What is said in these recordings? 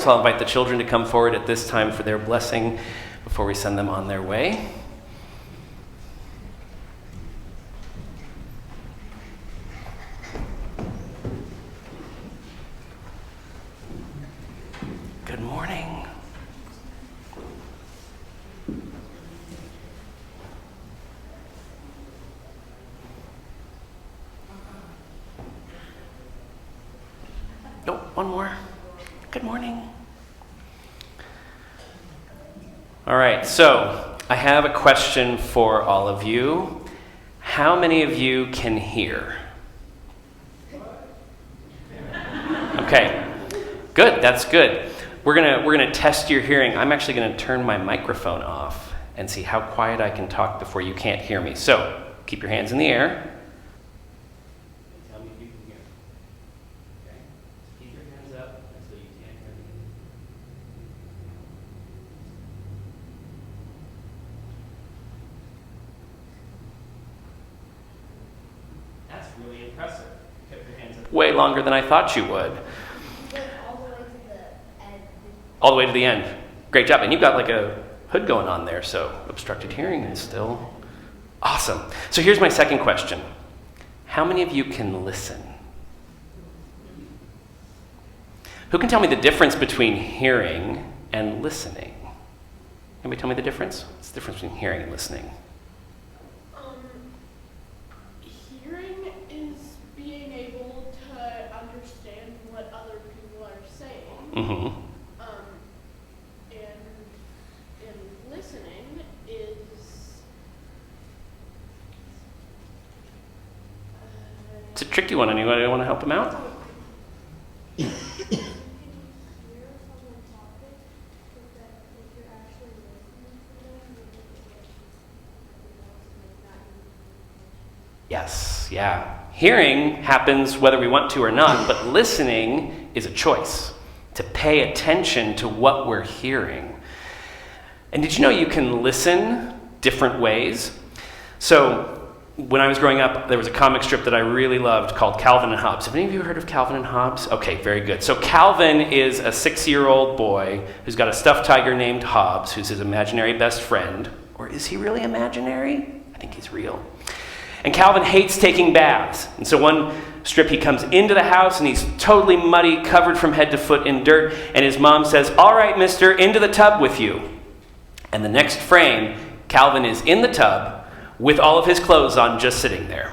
So I'll invite the children to come forward at this time for their blessing before we send them on their way. Good morning. Nope, one more. Good morning. All right, so I have a question for all of you. How many of you can hear? Okay, good, that's good. We're gonna test your hearing. I'm actually gonna turn my microphone off and see how quiet I can talk before you can't hear me. So, keep your hands in the air. Tell me if you can hear. Okay, keep your hands up until you can't hear me. That's really impressive. Kept your hands up way longer than I thought you would. All the way to the end. Great job. And you've got like a hood going on there, so obstructed hearing is still awesome. So here's my second question. How many of you can listen? Who can tell me the difference between hearing and listening? Anybody tell me the difference? What's the difference between hearing and listening? Hearing is being able to understand what other people are saying. Mm-hmm. And listening is... It's a tricky one. Anybody want to help him out? Yes, yeah. Hearing happens whether we want to or not, but listening is a choice to pay attention to what we're hearing. And did you know you can listen different ways? So when I was growing up, there was a comic strip that I really loved called Calvin and Hobbes. Have any of you heard of Calvin and Hobbes? Okay, very good. So Calvin is a 6-year-old boy who's got a stuffed tiger named Hobbes, who's his imaginary best friend. Or is he really imaginary? I think he's real. And Calvin hates taking baths. And so one strip, he comes into the house and he's totally muddy, covered from head to foot in dirt. And his mom says, "All right, mister, into the tub with you." And the next frame, Calvin is in the tub with all of his clothes on, just sitting there.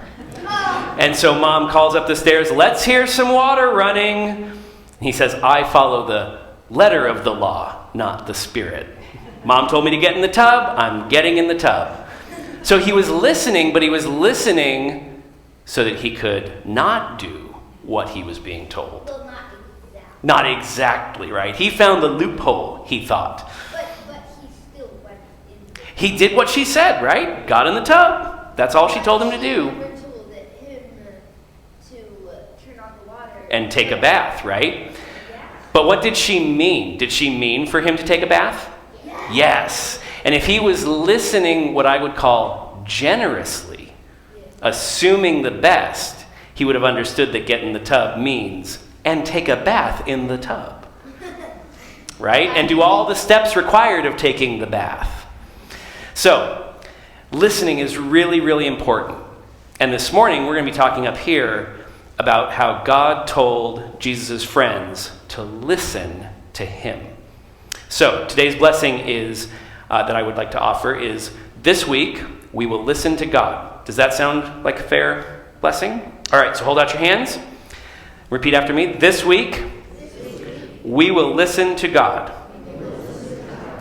And so mom calls up the stairs, "Let's hear some water running." And he says, "I follow the letter of the law, not the spirit. Mom told me to get in the tub, I'm getting in the tub." So he was listening, but he was listening so that he could not do what he was being told. Well, Not exactly, right? He found the loophole, he thought. But he still went in. He did what she said, right? Got in the tub. That's all she told him to do. She never told him to turn on the water. And take a bath, right? Yeah. But what did she mean? Did she mean for him to take a bath? Yeah. Yes. And if he was listening what I would call generously, assuming the best, he would have understood that get in the tub means and take a bath in the tub. Right? And do all the steps required of taking the bath. So, listening is really, really important. And this morning, we're going to be talking up here about how God told Jesus' friends to listen to him. So, today's blessing is that I would like to offer is, this week, we will listen to God. Does that sound like a fair blessing? All right, so hold out your hands. Repeat after me. This week, we will listen to God.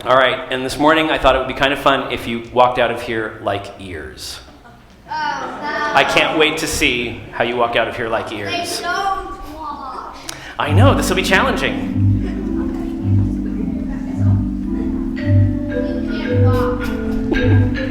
All right, and this morning I thought it would be kind of fun if you walked out of here like ears. I can't wait to see how you walk out of here like ears. They don't walk. I know, this will be challenging. You can't walk.